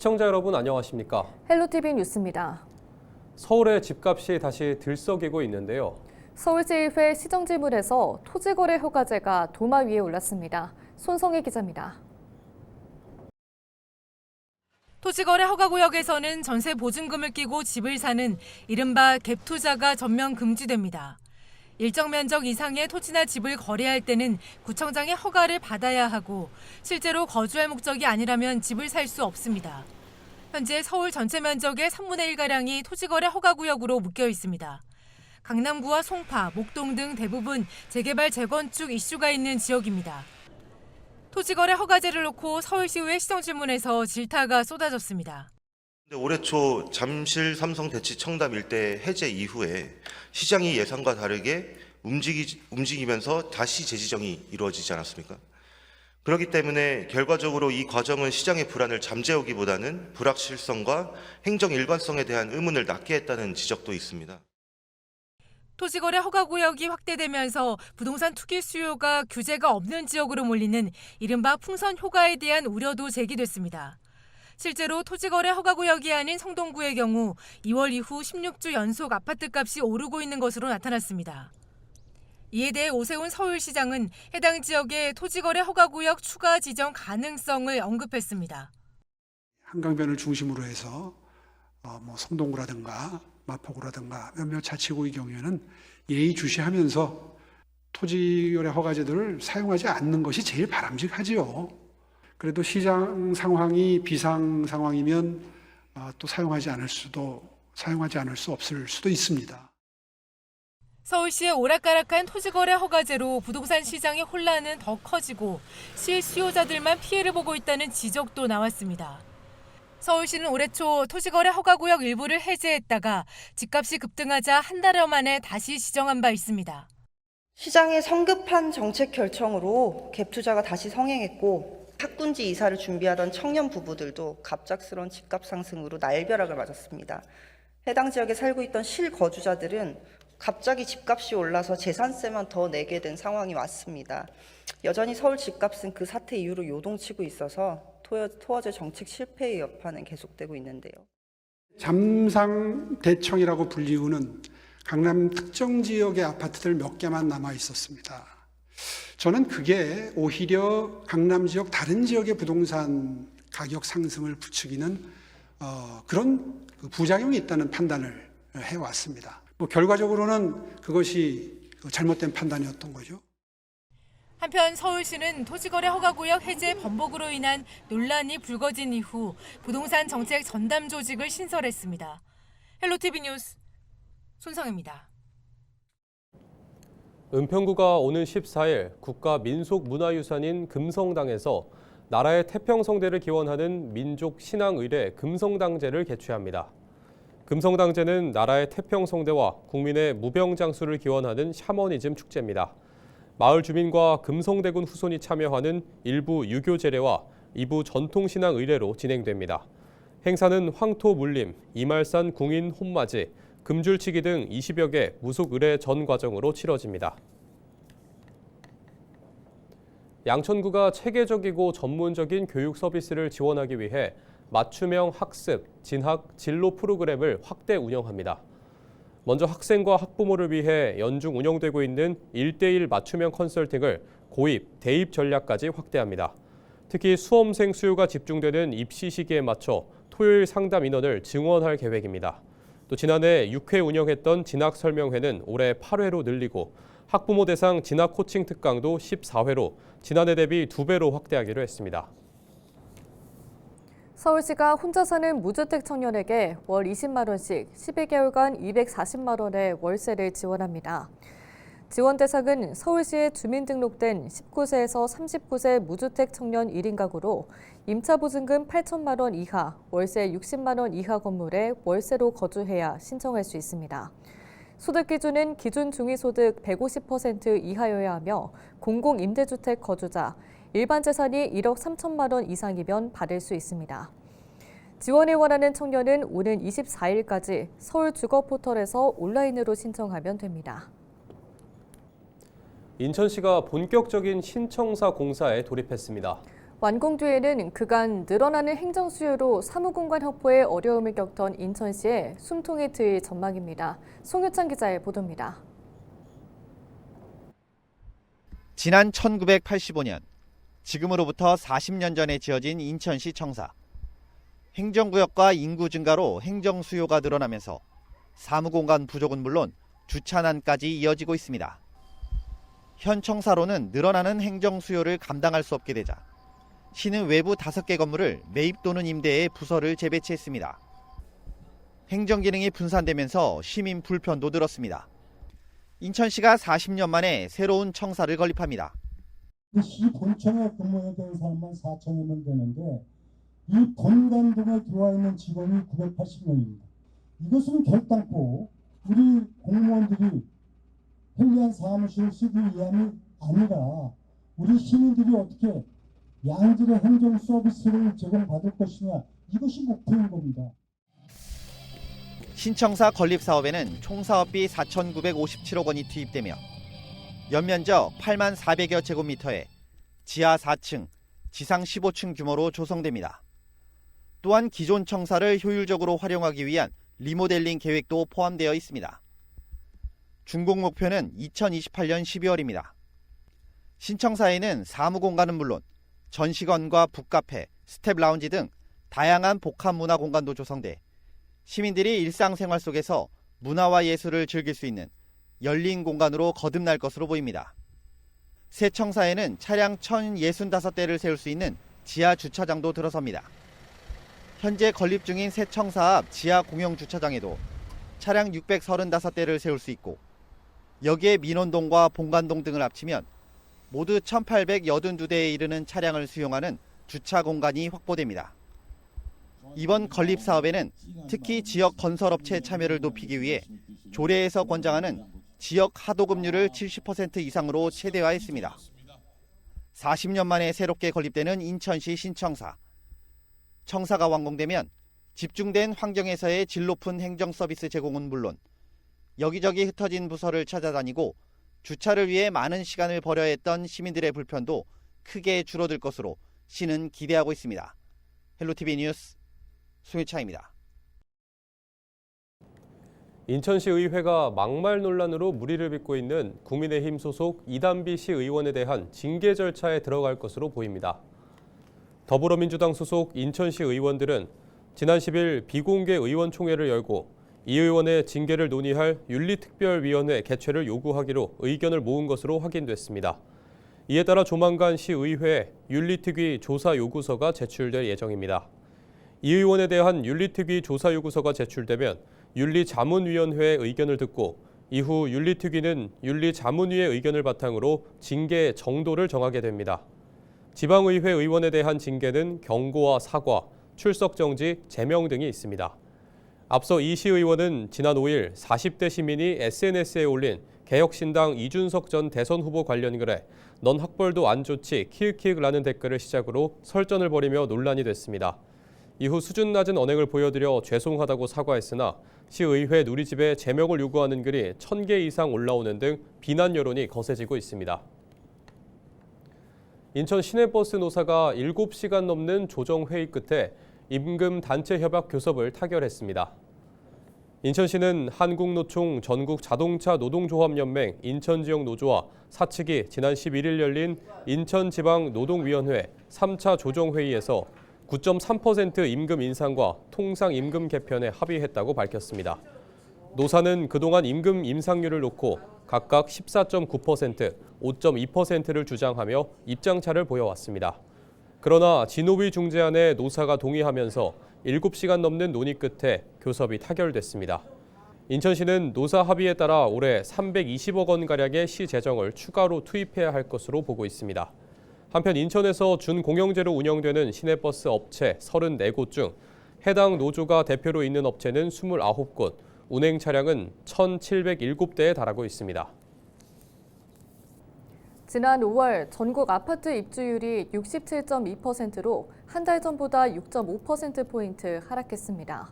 시청자 여러분 안녕하십니까? 헬로티비 뉴스입니다. 서울의 집값이 다시 들썩이고 있는데요. 서울시의회 시정지물에서 토지거래 허가제가 도마 위에 올랐습니다. 손성희 기자입니다. 토지거래 허가구역에서는 전세 보증금을 끼고 집을 사는 이른바 갭투자가 전면 금지됩니다. 일정 면적 이상의 토지나 집을 거래할 때는 구청장의 허가를 받아야 하고 실제로 거주할 목적이 아니라면 집을 살 수 없습니다. 현재 서울 전체 면적의 3분의 1가량이 토지거래 허가구역으로 묶여 있습니다. 강남구와 송파, 목동 등 대부분 재개발, 재건축 이슈가 있는 지역입니다. 토지거래 허가제를 놓고 서울시의회 시정질문에서 질타가 쏟아졌습니다. 올해 초 잠실 삼성 대치 청담 일대 해제 이후에 시장이 예상과 다르게 움직이면서 다시 재지정이 이루어지지 않았습니까? 그렇기 때문에 결과적으로 이 과정은 시장의 불안을 잠재우기보다는 불확실성과 행정 일관성에 대한 의문을 낳게 했다는 지적도 있습니다. 토지거래 허가구역이 확대되면서 부동산 투기 수요가 규제가 없는 지역으로 몰리는 이른바 풍선 효과에 대한 우려도 제기됐습니다. 실제로 토지거래 허가구역이 아닌 성동구의 경우 2월 이후 16주 연속 아파트값이 오르고 있는 것으로 나타났습니다. 이에 대해 오세훈 서울시장은 해당 지역의 토지거래 허가구역 추가 지정 가능성을 언급했습니다. 한강변을 중심으로 해서 성동구라든가 마포구라든가 몇몇 자치구의 경우에는 예의주시하면서 토지거래 허가제도를 사용하지 않는 것이 제일 바람직하지요. 그래도 시장 상황이 비상 상황이면 또 사용하지 않을 수 없을 수도 있습니다. 서울시의 오락가락한 토지거래 허가제로 부동산 시장의 혼란은 더 커지고 실수요자들만 피해를 보고 있다는 지적도 나왔습니다. 서울시는 올해 초 토지거래 허가구역 일부를 해제했다가 집값이 급등하자 한 달여 만에 다시 지정한 바 있습니다. 시장의 성급한 정책 결정으로 갭투자가 다시 성행했고 학군지 이사를 준비하던 청년 부부들도 갑작스러운 집값 상승으로 날벼락을 맞았습니다. 해당 지역에 살고 있던 실거주자들은 갑자기 집값이 올라서 재산세만 더 내게 된 상황이 왔습니다. 여전히 서울 집값은 그 사태 이후로 요동치고 있어서 토어제 정책 실패의 여파는 계속되고 있는데요. 잠상대청이라고 불리우는 강남 특정 지역의 아파트들 몇 개만 남아 있었습니다. 저는 그게 오히려 강남 지역 다른 지역의 부동산 가격 상승을 부추기는 그런 부작용이 있다는 판단을 해왔습니다. 결과적으로는 그것이 잘못된 판단이었던 거죠. 한편 서울시는 토지거래 허가구역 해제 번복으로 인한 논란이 불거진 이후 부동산 정책 전담 조직을 신설했습니다. 헬로티비 뉴스 손성입니다. 은평구가 오는 14일 국가민속문화유산인 금성당에서 나라의 태평성대를 기원하는 민족 신앙의례 금성당제를 개최합니다. 금성당제는 나라의 태평성대와 국민의 무병장수를 기원하는 샤머니즘 축제입니다. 마을 주민과 금성대군 후손이 참여하는 일부 유교 제례와 2부 전통신앙 의례로 진행됩니다. 행사는 황토 물림, 이말산 궁인 혼맞이, 금줄치기 등 20여 개 무속 의례 전 과정으로 치러집니다. 양천구가 체계적이고 전문적인 교육 서비스를 지원하기 위해 맞춤형 학습, 진학, 진로 프로그램을 확대 운영합니다. 먼저 학생과 학부모를 위해 연중 운영되고 있는 1:1 맞춤형 컨설팅을 고입, 대입 전략까지 확대합니다. 특히 수험생 수요가 집중되는 입시 시기에 맞춰 토요일 상담 인원을 증원할 계획입니다. 또 지난해 6회 운영했던 진학 설명회는 올해 8회로 늘리고 학부모 대상 진학 코칭 특강도 14회로 지난해 대비 2배로 확대하기로 했습니다. 서울시가 혼자 사는 무주택 청년에게 월 20만 원씩 12개월간 240만 원의 월세를 지원합니다. 지원 대상은 서울시에 주민등록된 19세에서 39세 무주택 청년 1인 가구로 임차보증금 8천만 원 이하, 월세 60만 원 이하 건물에 월세로 거주해야 신청할 수 있습니다. 소득 기준은 기준 중위소득 150% 이하여야 하며 공공임대주택 거주자, 일반 재산이 1억 3천만 원 이상이면 받을 수 있습니다. 지원을 원하는 청년은 오는 24일까지 서울주거포털에서 온라인으로 신청하면 됩니다. 인천시가 본격적인 신청사 공사에 돌입했습니다. 완공 뒤에는 그간 늘어나는 행정 수요로 사무공간 확보에 어려움을 겪던 인천시에 숨통이 트일 전망입니다. 송유찬 기자의 보도입니다. 지난 1985년, 지금으로부터 40년 전에 지어진 인천시 청사. 행정구역과 인구 증가로 행정 수요가 늘어나면서 사무공간 부족은 물론 주차난까지 이어지고 있습니다. 현 청사로는 늘어나는 행정 수요를 감당할 수 없게 되자 시는 외부 5개 건물을 매입 또는 임대해 부서를 재배치했습니다. 행정 기능이 분산되면서 시민 불편도 늘었습니다. 인천시가 40년 만에 새로운 청사를 건립합니다. 시 본청에 근무해야 되는 사람만 4천여 명 되는데 이 본관동에 들어와 있는 직원이 980명입니다. 이것은 결단코 우리 공무원들이 편리한 사무실을 쓰기 위함이 아니라 우리 시민들이 어떻게 양질의 행정 서비스를 제공받을 것이냐, 이것이 목표인 겁니다. 신청사 건립 사업에는 총 사업비 4,957억 원이 투입되며 연면적 8만 400여 제곱미터에 지하 4층, 지상 15층 규모로 조성됩니다. 또한 기존 청사를 효율적으로 활용하기 위한 리모델링 계획도 포함되어 있습니다. 준공 목표는 2028년 12월입니다. 신청사에는 사무공간은 물론 전시관과 북카페, 스텝 라운지 등 다양한 복합 문화 공간도 조성돼 시민들이 일상생활 속에서 문화와 예술을 즐길 수 있는 열린 공간으로 거듭날 것으로 보입니다. 새 청사에는 차량 1,065대를 세울 수 있는 지하 주차장도 들어섭니다. 현재 건립 중인 새 청사 앞 지하 공영 주차장에도 차량 635대를 세울 수 있고 여기에 민원동과 본관동 등을 합치면 모두 1,882대에 이르는 차량을 수용하는 주차 공간이 확보됩니다. 이번 건립 사업에는 특히 지역 건설업체 참여를 높이기 위해 조례에서 권장하는 지역 하도급률을 70% 이상으로 최대화했습니다. 40년 만에 새롭게 건립되는 인천시 신청사. 청사가 완공되면 집중된 환경에서의 질 높은 행정 서비스 제공은 물론 여기저기 흩어진 부서를 찾아다니고 주차를 위해 많은 시간을 벌여야 했던 시민들의 불편도 크게 줄어들 것으로 시는 기대하고 있습니다. 헬로티비 뉴스 송유찬입니다. 인천시 의회가 막말 논란으로 물의를 빚고 있는 국민의힘 소속 이단비 시의원에 대한 징계 절차에 들어갈 것으로 보입니다. 더불어민주당 소속 인천시 의원들은 지난 10일 비공개 의원총회를 열고 이 의원의 징계를 논의할 윤리특별위원회 개최를 요구하기로 의견을 모은 것으로 확인됐습니다. 이에 따라 조만간 시의회에 윤리특위 조사 요구서가 제출될 예정입니다. 이 의원에 대한 윤리특위 조사 요구서가 제출되면 윤리자문위원회의 의견을 듣고 이후 윤리특위는 윤리자문위의 의견을 바탕으로 징계 정도를 정하게 됩니다. 지방의회 의원에 대한 징계는 경고와 사과, 출석 정지, 제명 등이 있습니다. 앞서 이 시의원은 지난 5일 40대 시민이 SNS에 올린 개혁신당 이준석 전 대선 후보 관련 글에 넌 학벌도 안 좋지 키읔키읔라는 댓글을 시작으로 설전을 벌이며 논란이 됐습니다. 이후 수준 낮은 언행을 보여드려 죄송하다고 사과했으나 시의회 누리집에 제명을 요구하는 글이 1,000개 이상 올라오는 등 비난 여론이 거세지고 있습니다. 인천 시내버스 노사가 7시간 넘는 조정회의 끝에 임금 단체 협약 교섭을 타결했습니다. 인천시는 한국노총 전국자동차 노동조합연맹 인천지역 노조와 사측이 지난 11일 열린 인천지방노동위원회 3차 조정회의에서 9.3% 임금 인상과 통상 임금 개편에 합의했다고 밝혔습니다. 노사는 그동안 임금 인상률을 놓고 각각 14.9%, 5.2%를 주장하며 입장차를 보여왔습니다. 그러나 진호위 중재안에 노사가 동의하면서 7시간 넘는 논의 끝에 교섭이 타결됐습니다. 인천시는 노사 합의에 따라 올해 320억 원가량의 시 재정을 추가로 투입해야 할 것으로 보고 있습니다. 한편 인천에서 준공영제로 운영되는 시내버스 업체 34곳 중 해당 노조가 대표로 있는 업체는 29곳, 운행 차량은 1,707대에 달하고 있습니다. 지난 5월 전국 아파트 입주율이 67.2%로 한 달 전보다 6.5%포인트 하락했습니다.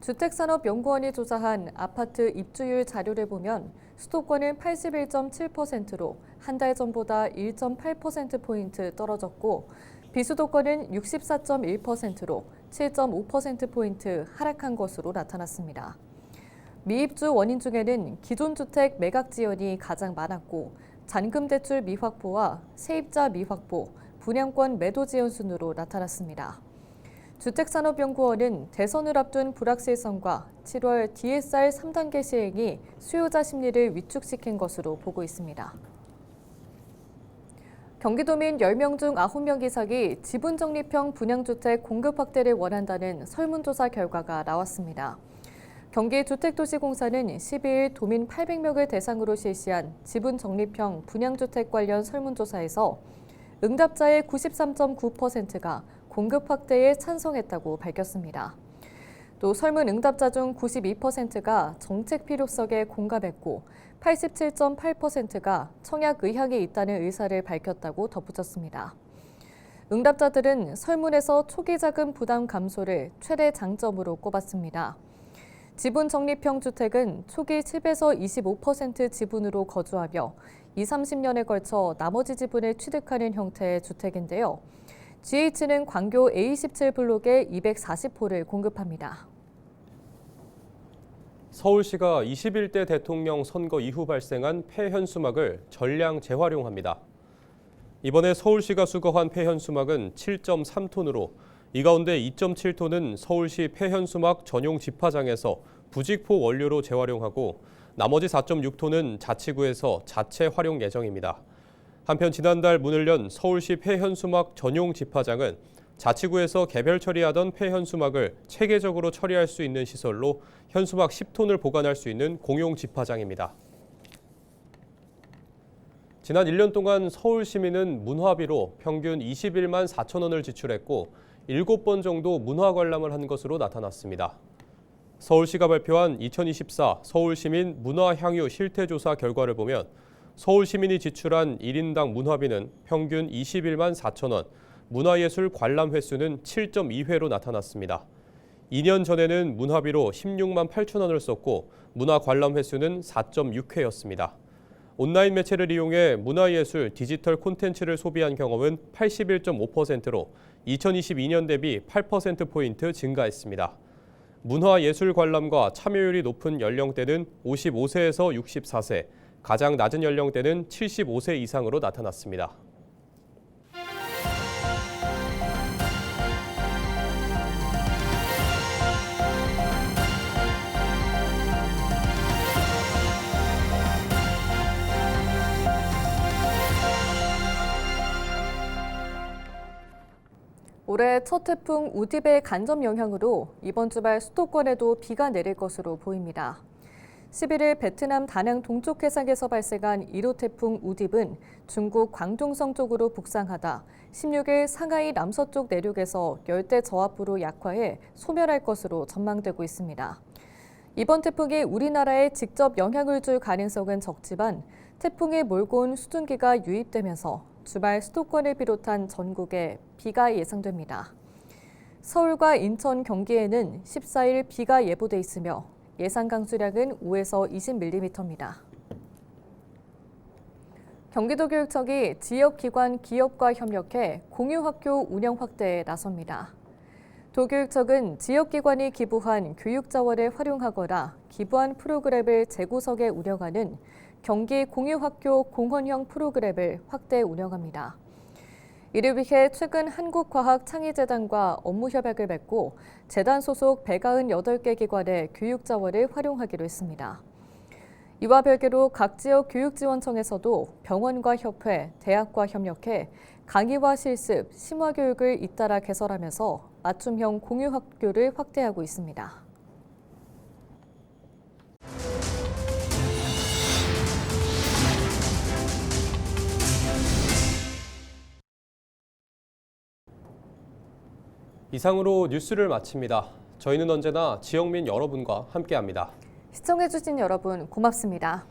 주택산업연구원이 조사한 아파트 입주율 자료를 보면 수도권은 81.7%로 한 달 전보다 1.8%포인트 떨어졌고 비수도권은 64.1%로 7.5%포인트 하락한 것으로 나타났습니다. 미입주 원인 중에는 기존 주택 매각 지연이 가장 많았고 잔금 대출 미확보와 세입자 미확보, 분양권 매도 지연 순으로 나타났습니다. 주택산업연구원은 대선을 앞둔 불확실성과 7월 DSR 3단계 시행이 수요자 심리를 위축시킨 것으로 보고 있습니다. 경기도민 10명 중 9명 이상이 지분적립형 분양주택 공급 확대를 원한다는 설문조사 결과가 나왔습니다. 경기주택도시공사는 12일 도민 800명을 대상으로 실시한 지분적립형 분양주택 관련 설문조사에서 응답자의 93.9%가 공급 확대에 찬성했다고 밝혔습니다. 또 설문 응답자 중 92%가 정책 필요성에 공감했고 87.8%가 청약 의향이 있다는 의사를 밝혔다고 덧붙였습니다. 응답자들은 설문에서 초기 자금 부담 감소를 최대 장점으로 꼽았습니다. 지분 적립형 주택은 초기 10에서 25% 지분으로 거주하며 20-30년에 걸쳐 나머지 지분을 취득하는 형태의 주택인데요. GH는 광교 A17블록에 240호를 공급합니다. 서울시가 21대 대통령 선거 이후 발생한 폐현수막을 전량 재활용합니다. 이번에 서울시가 수거한 폐현수막은 7.3톤으로 이 가운데 2.7톤은 서울시 폐현수막 전용 집화장에서 부직포 원료로 재활용하고 나머지 4.6톤은 자치구에서 자체 활용 예정입니다. 한편 지난달 문을 연 서울시 폐현수막 전용 집화장은 자치구에서 개별 처리하던 폐현수막을 체계적으로 처리할 수 있는 시설로 현수막 10톤을 보관할 수 있는 공용 집화장입니다. 지난 1년 동안 서울 시민은 문화비로 평균 21만 4천 원을 지출했고 7번 정도 문화 관람을 한 것으로 나타났습니다. 서울시가 발표한 2024 서울시민 문화향유 실태조사 결과를 보면 서울 시민이 지출한 1인당 문화비는 평균 21만 4천 원, 문화예술 관람 횟수는 7.2회로 나타났습니다. 2년 전에는 문화비로 16만 8천 원을 썼고 문화 관람 횟수는 4.6회였습니다. 온라인 매체를 이용해 문화예술 디지털 콘텐츠를 소비한 경험은 81.5%로 2022년 대비 8%포인트 증가했습니다. 문화예술 관람과 참여율이 높은 연령대는 55세에서 64세, 가장 낮은 연령대는 75세 이상으로 나타났습니다. 올해 첫 태풍 우딥의 간접 영향으로 이번 주말 수도권에도 비가 내릴 것으로 보입니다. 11일 베트남 다낭 동쪽 해상에서 발생한 1호 태풍 우딥은 중국 광둥성 쪽으로 북상하다 16일 상하이 남서쪽 내륙에서 열대 저압부로 약화해 소멸할 것으로 전망되고 있습니다. 이번 태풍이 우리나라에 직접 영향을 줄 가능성은 적지만 태풍이 몰고 온 수증기가 유입되면서 주말 수도권을 비롯한 전국에 비가 예상됩니다. 서울과 인천, 경기에는 14일 비가 예보돼 있으며 예상 강수량은 5에서 20mm입니다. 경기도교육청이 지역기관 기업과 협력해 공유학교 운영 확대에 나섭니다. 도교육청은 지역기관이 기부한 교육자원을 활용하거나 기부한 프로그램을 재구성해 운영하는 경기 공유학교 공헌형 프로그램을 확대 운영합니다. 이를 위해 최근 한국과학창의재단과 업무 협약을 맺고 재단 소속 198개 기관의 교육자원을 활용하기로 했습니다. 이와 별개로 각 지역 교육지원청에서도 병원과 협회, 대학과 협력해 강의와 실습, 심화교육을 잇따라 개설하면서 맞춤형 공유학교를 확대하고 있습니다. 이상으로 뉴스를 마칩니다. 저희는 언제나 지역민 여러분과 함께합니다. 시청해주신 여러분 고맙습니다.